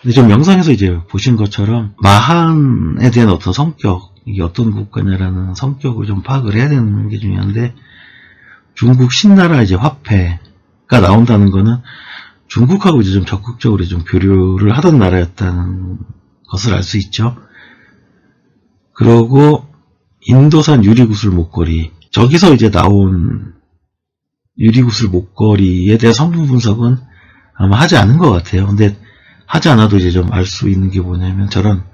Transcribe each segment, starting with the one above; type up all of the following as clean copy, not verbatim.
근데 좀 영상에서 이제 보신 것처럼 마한에 대한 어떤 성격, 이게 어떤 국가냐라는 성격을 좀 파악을 해야 되는 게 중요한데, 중국 신나라 이제 화폐가 나온다는 거는 중국하고 이제 좀 적극적으로 좀 교류를 하던 나라였다는 것을 알 수 있죠. 그러고 인도산 유리구슬 목걸이, 저기서 이제 나온 유리구슬 목걸이에 대한 성분 분석은 아마 하지 않은 것 같아요. 근데 하지 않아도 이제 좀 알 수 있는 게 뭐냐면, 저런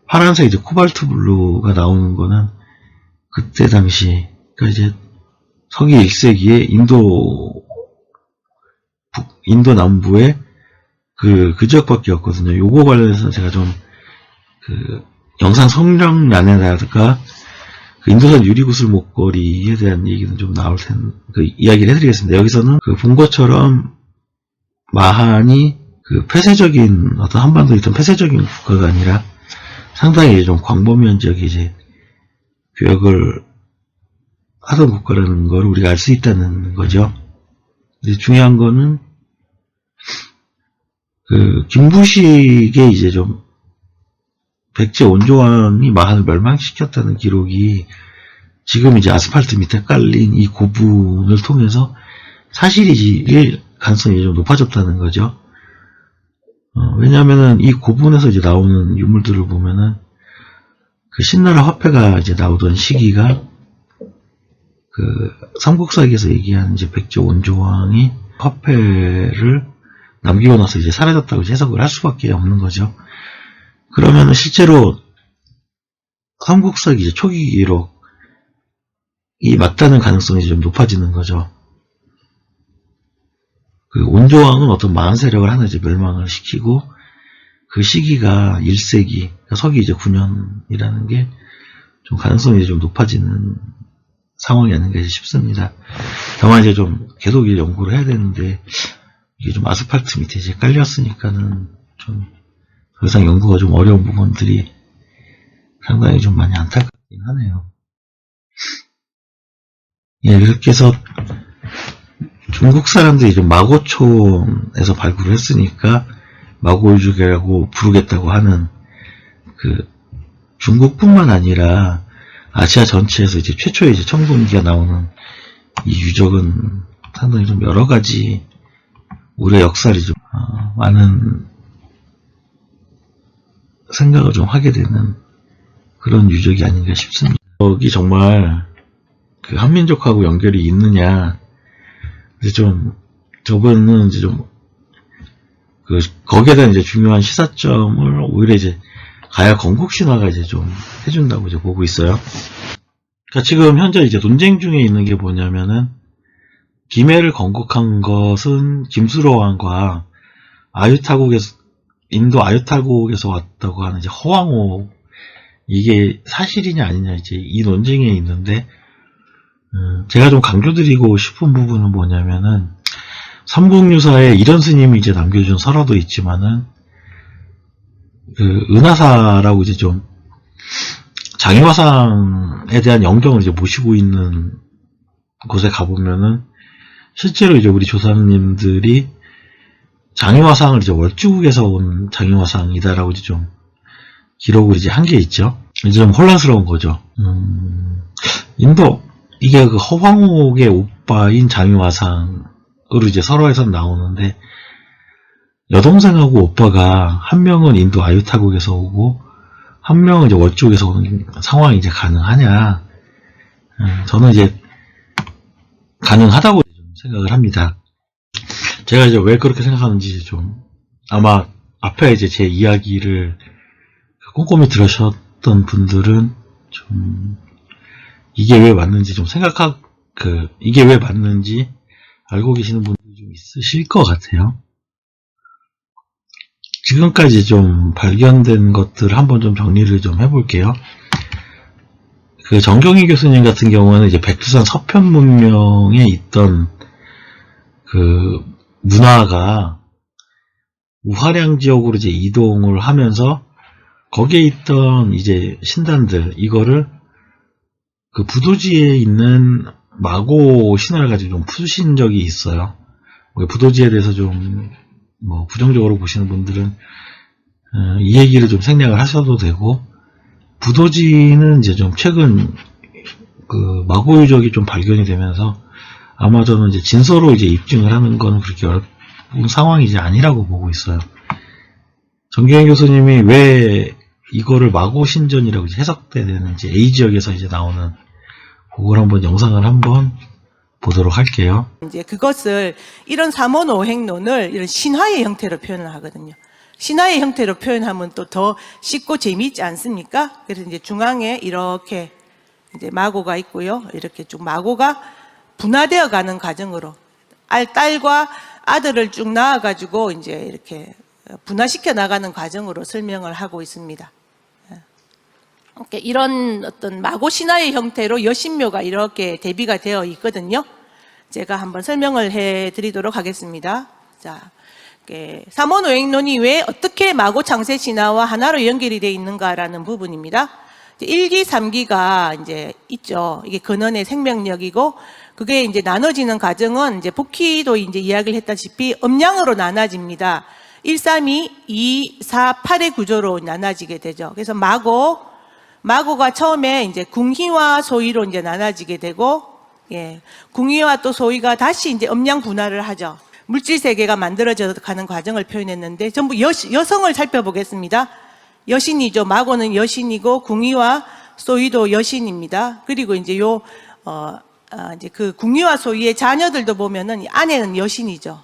파란색 이제 코발트 블루가 나오는 거는 그때 당시, 그러니까 이제 서기 1세기에 인도 남부의 그 지역밖에 없거든요. 요거 관련해서 제가 좀 영상 성령란에다가 인도산 유리구슬 목걸이에 대한 얘기는 좀 나올 텐데, 이야기를 해드리겠습니다. 여기서는 본 것처럼 마한이 폐쇄적인, 어떤 한반도에 있던 폐쇄적인 국가가 아니라 상당히 좀 광범위한 지역에 이제 교역을 하던 국가라는 걸 우리가 알 수 있다는 거죠. 근데 중요한 거는 김부식의 이제 좀 백제 원조왕이 마한을 멸망시켰다는 기록이 지금 이제 아스팔트 밑에 깔린 이 고분을 통해서 사실일 가능성이 좀 높아졌다는 거죠. 왜냐하면은 이 고분에서 이제 나오는 유물들을 보면은 신나라 화폐가 이제 나오던 시기가 삼국사기에서 얘기한 이제 백제 원조왕이 화폐를 남기고 나서 이제 사라졌다고 해석을 할 수밖에 없는 거죠. 그러면은 실제로 삼국사기 초기 기록이 맞다는 가능성이 좀 높아지는 거죠. 원조왕은 어떤 마한 세력을 하나 이제 멸망을 시키고, 그 시기가 1세기, 그러니까 서기 이제 9년이라는 게 좀 가능성이 좀 높아지는 상황이 아닌가 싶습니다. 다만 이제 좀 계속 연구를 해야 되는데, 이게 좀 아스팔트 밑에 이제 깔렸으니까는 좀 더 이상 연구가 좀 어려운 부분들이 상당히 좀 많이 안타깝긴 하네요. 예, 그렇게 해서 중국 사람들이 좀 마고촌에서 발굴을 했으니까 마고유적이라고 부르겠다고 하는 중국뿐만 아니라 아시아 전체에서 이제 최초의 이제 청동기가 나오는 이 유적은 상당히 좀 여러 가지 우리의 역사를 좀 많은 생각을 좀 하게 되는 그런 유적이 아닌가 싶습니다. 여기 정말 한민족하고 연결이 있느냐, 이제 좀 저번은 이제 좀 거기에 대한 이제 중요한 시사점을 오히려 이제 가야 건국신화가 이제 좀 해준다고 이제 보고 있어요. 그러니까 지금 현재 이제 논쟁 중에 있는 게 뭐냐면은, 김해를 건국한 것은 김수로 왕과 인도 아유타국에서 왔다고 하는 이제 허왕호, 이게 사실이냐 아니냐 이제 이 논쟁에 있는데, 제가 좀 강조드리고 싶은 부분은 뭐냐면은, 삼국유사에 이런 스님이 이제 남겨준 설화도 있지만은, 은하사라고 이제 좀 장유화상에 대한 영경을 이제 모시고 있는 곳에 가보면은, 실제로 이제 우리 조상님들이 장유화상을 이제 월주국에서 온 장유화상이다라고 이제 좀 기록을 이제 한 게 있죠. 이제 좀 혼란스러운 거죠. 이게 허황옥의 오빠인 장유화상으로 이제 설화에서 나오는데, 여동생하고 오빠가 한 명은 인도 아유타국에서 오고 한 명은 이제 월주국에서 오는 상황이 이제 가능하냐? 저는 이제 가능하다고 생각을 합니다. 제가 이제 왜 그렇게 생각하는지 좀, 아마 앞에 이제 제 이야기를 꼼꼼히 들으셨던 분들은 좀 이게 왜 맞는지 좀 이게 왜 맞는지 알고 계시는 분들이 좀 있으실 것 같아요. 지금까지 좀 발견된 것들을 한번 좀 정리를 좀 해볼게요. 정경희 교수님 같은 경우는 이제 백두산 서편 문명에 있던 문화가 우화량 지역으로 이제 이동을 하면서 거기에 있던 이제 신단들, 이거를 부도지에 있는 마고 신화를 가지고 좀 푸신 적이 있어요. 부도지에 대해서 좀 부정적으로 보시는 분들은 이 얘기를 좀 생략을 하셔도 되고, 부도지는 이제 좀 최근 그 마고 유적이 좀 발견이 되면서 아마 저는 이제 진서로 이제 입증을 하는 건 그렇게 어려운 상황이 이제 아니라고 보고 있어요. 정기현 교수님이 왜 이거를 마고 신전이라고 이제 해석되는지 A 지역에서 이제 나오는 그걸 한번 영상을 한번 보도록 할게요. 이제 그것을 이런 삼원오행론을 이런 신화의 형태로 표현을 하거든요. 신화의 형태로 표현하면 또 더 쉽고 재미있지 않습니까? 그래서 이제 중앙에 이렇게 이제 마고가 있고요. 이렇게 쭉 마고가 분화되어 가는 과정으로 딸과 아들을 쭉 낳아가지고 이제 이렇게 분화시켜 나가는 과정으로 설명을 하고 있습니다. 이런 어떤 마고 신화의 형태로 여신묘가 이렇게 대비가 되어 있거든요. 제가 한번 설명을 해드리도록 하겠습니다. 자, 삼원오행론이 왜 어떻게 마고 창세 신화와 하나로 연결이 되어 있는가라는 부분입니다. 1기, 3기가 이제 있죠. 이게 근원의 생명력이고, 그게 이제 나눠지는 과정은 이제 복희도 이제 이야기를 했다시피 음양으로 나눠집니다. 1, 3, 2, 2, 4, 8의 구조로 나눠지게 되죠. 그래서 마고가 처음에 이제 궁희와 소희로 이제 나눠지게 되고, 궁희와 또 소희가 다시 이제 음양 분화를 하죠. 물질 세계가 만들어져 가는 과정을 표현했는데 전부 여성을 살펴보겠습니다. 여신이죠. 마고는 여신이고 궁희와 소희도 여신입니다. 그리고 이제 이제 그 궁희와 소희의 자녀들도 보면은 아내는 여신이죠.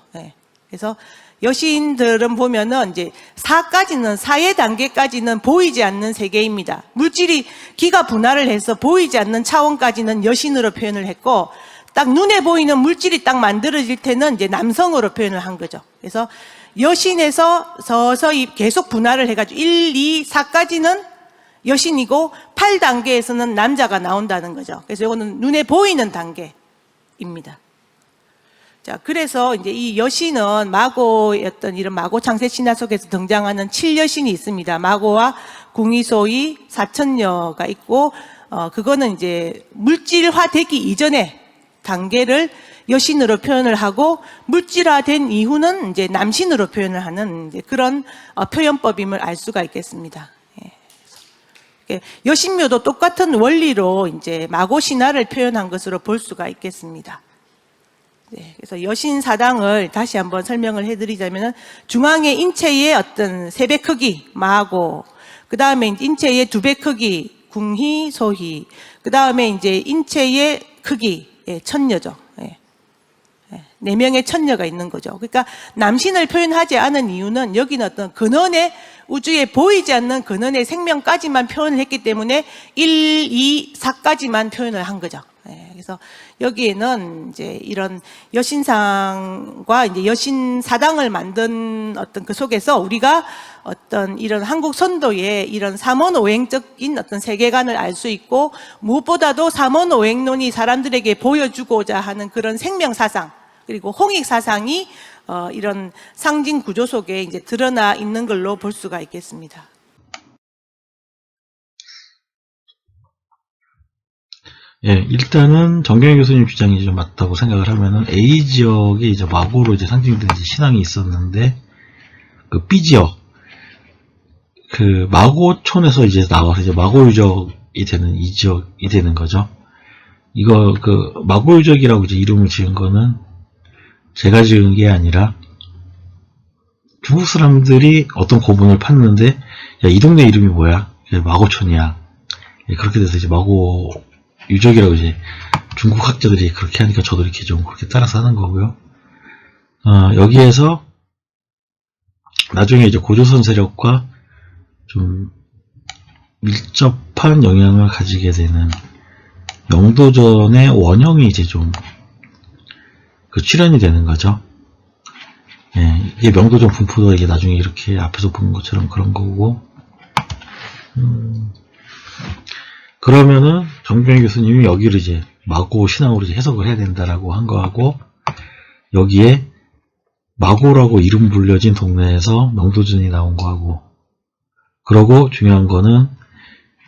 그래서 여신들은 보면은 이제 사의 단계까지는 보이지 않는 세계입니다. 물질이 기가 분화를 해서 보이지 않는 차원까지는 여신으로 표현을 했고, 딱 눈에 보이는 물질이 딱 만들어질 때는 이제 남성으로 표현을 한 거죠. 그래서 여신에서 서서히 계속 분화를 해가지고 1, 2, 4까지는 여신이고 8단계에서는 남자가 나온다는 거죠. 그래서 이거는 눈에 보이는 단계입니다. 자, 그래서 이제 이 여신은 마고였던 이런 마고 창세 신화 속에서 등장하는 7여신이 있습니다. 마고와 궁희소희, 사천녀가 있고, 그거는 이제 물질화되기 이전에 단계를 여신으로 표현을 하고, 물질화된 이후는 이제 남신으로 표현을 하는 이제 그런 표현법임을 알 수가 있겠습니다. 여신묘도 똑같은 원리로 이제 마고 신화를 표현한 것으로 볼 수가 있겠습니다. 그래서 여신 사당을 다시 한번 설명을 해드리자면은 중앙에 인체의 어떤 3배 크기 마고, 그 다음에 인체의 2배 크기 궁희, 소희, 그 다음에 이제 인체의 크기 천녀죠. 4명의 천녀가 있는 거죠. 그러니까 남신을 표현하지 않은 이유는 여기는 어떤 근원의 우주에 보이지 않는 근원의 생명까지만 표현을 했기 때문에 1, 2, 4까지만 표현을 한 거죠. 그래서 여기에는 이제 이런 여신상과 이제 여신사당을 만든 어떤 그 속에서 우리가 어떤 이런 한국 선도의 이런 삼원오행적인 어떤 세계관을 알 수 있고, 무엇보다도 삼원오행론이 사람들에게 보여주고자 하는 그런 생명사상, 그리고 홍익사상이 이런 상징 구조 속에 이제 드러나 있는 걸로 볼 수가 있겠습니다. 일단은 정경희 교수님 주장이 좀 맞다고 생각을 하면은 A 지역에 이제 마고로 이제 상징된 이제 신앙이 있었는데, 그 B 지역, 그 마고촌에서 이제 나와서 이제 마고 유적이 되는 이 지역이 되는 거죠. 이거 그 마고 유적이라고 이제 이름을 지은 거는 제가 지은 게 아니라 중국 사람들이 어떤 고문을 팠는데, 야, 이 동네 이름이 뭐야? 마고촌이야. 그렇게 돼서 이제 마고 유적이라고 이제 중국 학자들이 그렇게 하니까 저도 이렇게 좀 그렇게 따라서 하는 거고요. 여기에서 나중에 이제 고조선 세력과 좀 밀접한 영향을 가지게 되는 영도전의 원형이 이제 좀 그 출현이 되는 거죠. 이게 명도전 분포도 이게 나중에 이렇게 앞에서 보는 것처럼 그런 거고, 그러면은 정경희 교수님이 여기를 이제 마고 신앙으로 이제 해석을 해야 된다라고 한 거하고, 여기에 마고라고 이름 불려진 동네에서 명도전이 나온 거하고, 그러고 중요한 거는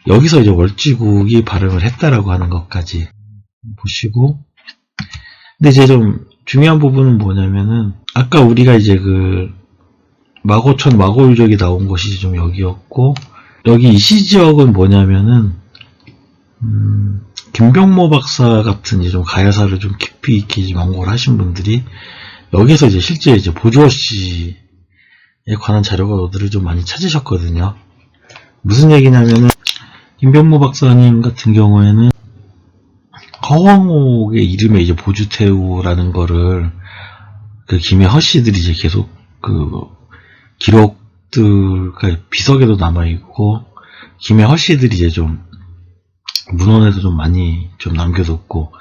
여기서 이제 월지국이 발음을 했다라고 하는 것까지 보시고, 근데 이제 좀 중요한 부분은 뭐냐면은 아까 우리가 이제 그 마고천, 마고유적이 나온 곳이 좀 여기였고, 여기 이 시지역은 뭐냐면은, 김병모 박사 같은 이제 좀 가야사를 좀 깊이 있게 이제 연구를 하신 분들이 여기서 이제 실제 이제 보조씨에 관한 자료들을 좀 많이 찾으셨거든요. 무슨 얘기냐면은, 김병모 박사님 같은 경우에는 허왕옥의 이름에 이제 보주태우라는 거를 그 김해 허씨들이 이제 계속 그 기록들, 그러니까 비석에도 남아있고, 김해 허씨들이 이제 좀 문헌에도 좀 많이 좀 남겨뒀고,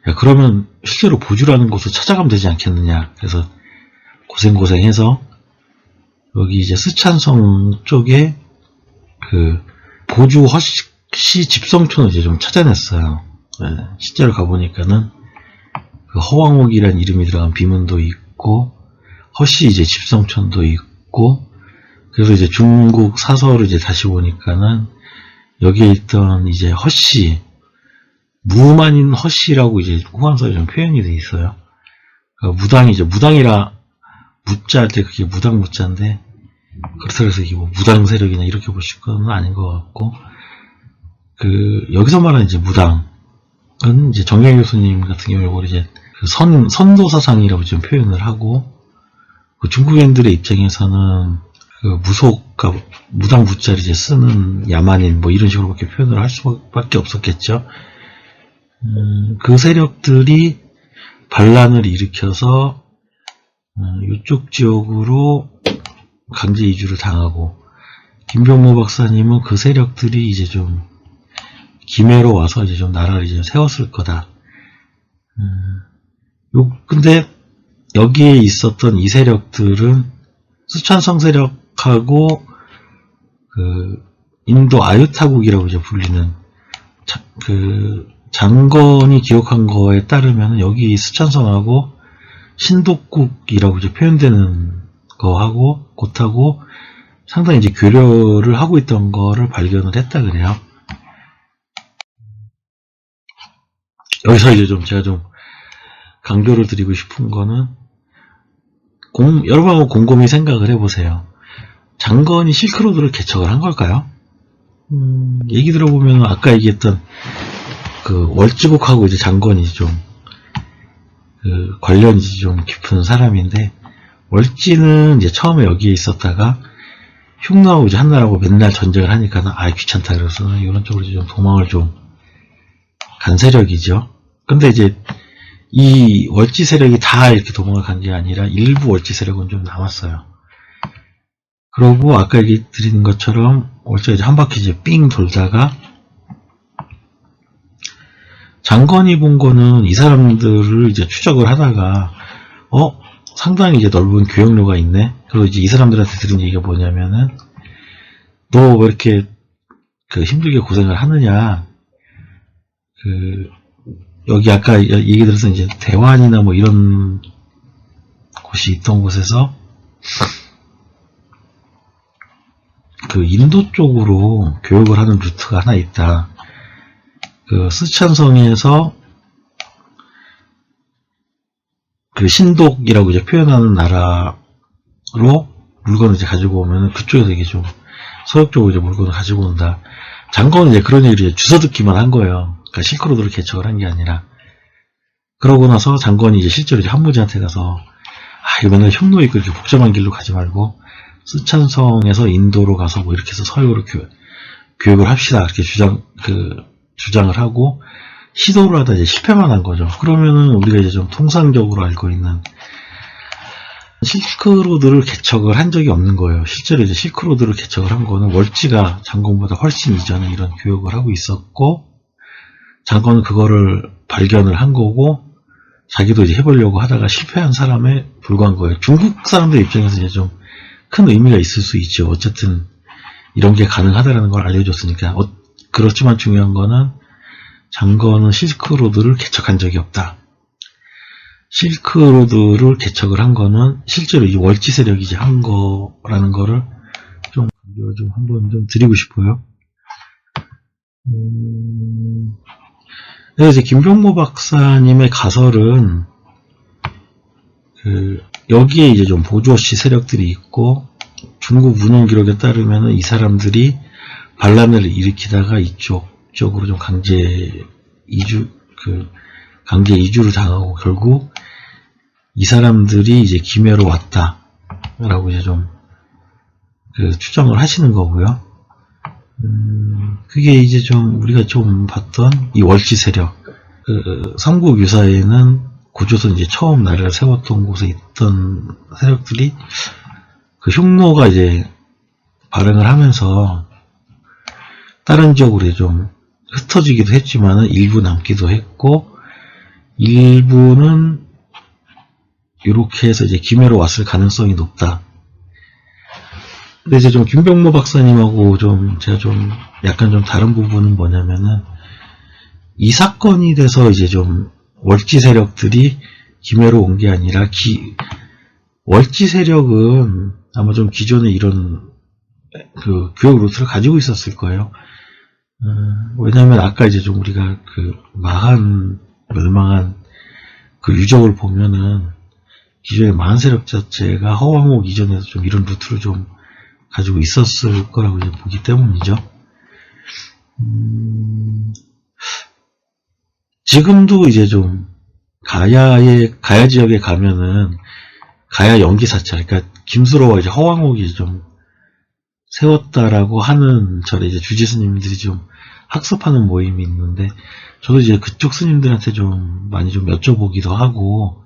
야, 그러면 실제로 보주라는 곳을 찾아가면 되지 않겠느냐. 그래서 고생해서 여기 이제 스촨성 쪽에 그 보주 허씨 집성촌을 이제 좀 찾아냈어요. 네, 실제로 가보니까는 그 허왕옥이라는 이름이 들어간 비문도 있고, 허씨 이제 집성촌도 있고, 그래서 이제 중국 사서를 이제 다시 보니까는 여기에 있던 이제 허씨, 무만인 허씨라고 이제 후한서에 좀 표현이 돼 있어요. 그러니까 무당이 이제 무당이라 무자 할 때 그게 무당 무자인데, 그렇다고 해서 이게 뭐 무당 세력이나 이렇게 보실 건 아닌 것 같고, 그 여기서 말하는 이제 무당은 이제 정경 교수님 같은 경우에 이걸 이제 그 선도 사상이라고 좀 표현을 하고, 그 중국인들의 입장에서는 그 무속, 그러니까 무당 무자를 이제 쓰는 야만인 뭐 이런 식으로밖에 표현을 할 수밖에 없었겠죠. 그 세력들이 반란을 일으켜서 이쪽 지역으로 강제 이주를 당하고, 김병모 박사님은 그 세력들이 이제 좀 김해로 와서 이제 좀 나라를 이제 세웠을 거다. 근데 여기에 있었던 이 세력들은 스촨성 세력하고 그 인도 아유타국이라고 이제 불리는 그 장건이 기록한 거에 따르면 여기 스촨성하고 신독국이라고 이제 표현되는 거하고 곧하고 상당히 이제 교류를 하고 있던 거를 발견을 했다 그래요. 여기서 이제 좀 제가 좀 강조를 드리고 싶은 거는, 여러분 한번 곰곰이 생각을 해보세요. 장건이 실크로드를 개척을 한 걸까요? 얘기 들어보면 아까 얘기했던 그 월지국하고 이제 장건이 좀 그 관련이 좀 깊은 사람인데, 월지는 이제 처음에 여기에 있었다가 흉노하고 이제 한나라하고 맨날 전쟁을 하니까 귀찮다 그래서 이런 쪽으로 좀 도망을 좀 간 세력이죠. 근데 이제 이 월지 세력이 다 이렇게 도망을 간 게 아니라 일부 월지 세력은 좀 남았어요. 그러고 아까 얘기 드린 것처럼 월지가 이제 한 바퀴 이제 삥 돌다가 장건이 본 거는 이 사람들을 이제 추적을 하다가 상당히 이제 넓은 교역로가 있네. 그리고 이제 이 사람들한테 들은 얘기가 뭐냐면은, 너 왜 이렇게 그 힘들게 고생을 하느냐. 여기 아까 얘기 들어서 이제 대환이나 뭐 이런 곳이 있던 곳에서 그 인도 쪽으로 교역을 하는 루트가 하나 있다. 그 스촨성에서 그 신독이라고 이제 표현하는 나라로 물건을 이제 가지고 오면 그쪽에서 이게 좀 서역 쪽으로 이제 물건을 가지고 온다. 장건은 이제 그런 얘기를 이제 주워 듣기만 한 거예요. 그러니까 실크로드를 개척을 한 게 아니라. 그러고 나서 장건이 이제 실제로 이제 한무지한테 가서, 이거 맨날 흉노 있고 이렇게 복잡한 길로 가지 말고 스촨성에서 인도로 가서 뭐 이렇게 해서 서역으로 교육을 합시다. 이렇게 주장을 하고 시도를 하다 이제 실패만 한 거죠. 그러면은 우리가 이제 좀 통상적으로 알고 있는 실크로드를 개척을 한 적이 없는 거예요. 실제로 이제 실크로드를 개척을 한 거는 월지가 장건보다 훨씬 이전에 이런 교육을 하고 있었고, 장건은 그거를 발견을 한 거고, 자기도 이제 해보려고 하다가 실패한 사람에 불과한 거예요. 중국 사람들 입장에서 이제 좀 큰 의미가 있을 수 있죠. 어쨌든 이런 게 가능하다라는 걸 알려줬으니까. 그렇지만 중요한 거는 장건은 실크로드를 개척한 적이 없다. 실크로드를 개척을 한 거는 실제로 이 월지 세력이 이제 한 거라는 거를 좀 한번 좀 드리고 싶어요. 그래서 이제 김병모 박사님의 가설은 여기에 이제 좀 보조시 세력들이 있고, 중국 문헌 기록에 따르면은 이 사람들이 반란을 일으키다가 이쪽으로 좀 강제 이주를 당하고 결국 이 사람들이 이제 김해로 왔다라고 이제 좀 추정을 하시는 거고요. 그게 이제 좀 우리가 좀 봤던 이 월지 세력, 삼국 유사에는 고조선 이제 처음 나라를 세웠던 곳에 있던 세력들이 그 흉노가 이제 발행을 하면서 다른 지역으로 좀 흩어지기도 했지만은 일부 남기도 했고, 일부는 이렇게 해서 이제 김해로 왔을 가능성이 높다. 근데 이제 좀 김병모 박사님하고 좀 제가 좀 약간 좀 다른 부분은 뭐냐면은, 이 사건이 돼서 이제 좀 월지 세력들이 김해로 온 게 아니라 월지 세력은 아마 좀 기존에 이런 교역 루트를 가지고 있었을 거예요. 왜냐면 아까 이제 좀 우리가 멸망한 유적을 보면은 기존의 마한 세력 자체가 허왕옥 이전에도 좀 이런 루트를 좀 가지고 있었을 거라고 이제 보기 때문이죠. 지금도 이제 좀 가야 지역에 가면은 가야 연기사찰, 그러니까 김수로와 이제 허왕옥이 좀 세웠다라고 하는 절에 이제 주지 스님들이 좀 학습하는 모임이 있는데, 저도 이제 그쪽 스님들한테 좀 많이 좀 여쭤보기도 하고,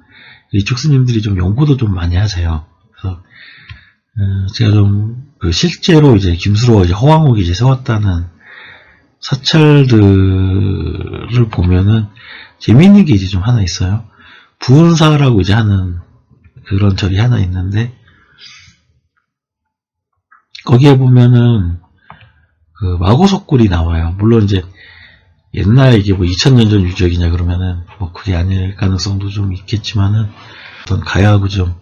이쪽 스님들이 좀 연구도 좀 많이 하세요. 그래서 제가 좀 실제로 이제 김수로와 이제 허왕옥이 이제 세웠다는 사찰들을 보면은 재미있는 게 이제 좀 하나 있어요. 부은사라고 이제 하는 그런 절이 하나 있는데, 거기에 보면은 마고석굴이 나와요. 물론 이제 옛날에 이게 2000년 전 유적이냐 그러면은 그게 아닐 가능성도 좀 있겠지만은, 어떤 가야하고 좀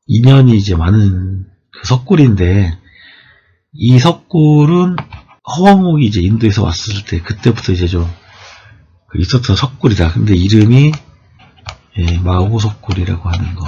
인연이 이제 많은 석굴인데, 이 석굴은 허왕옥이 이제 인도에서 왔을 때 그때부터 이제 좀 있었던 석굴이다. 근데 이름이 마고석굴이라고 하는 거.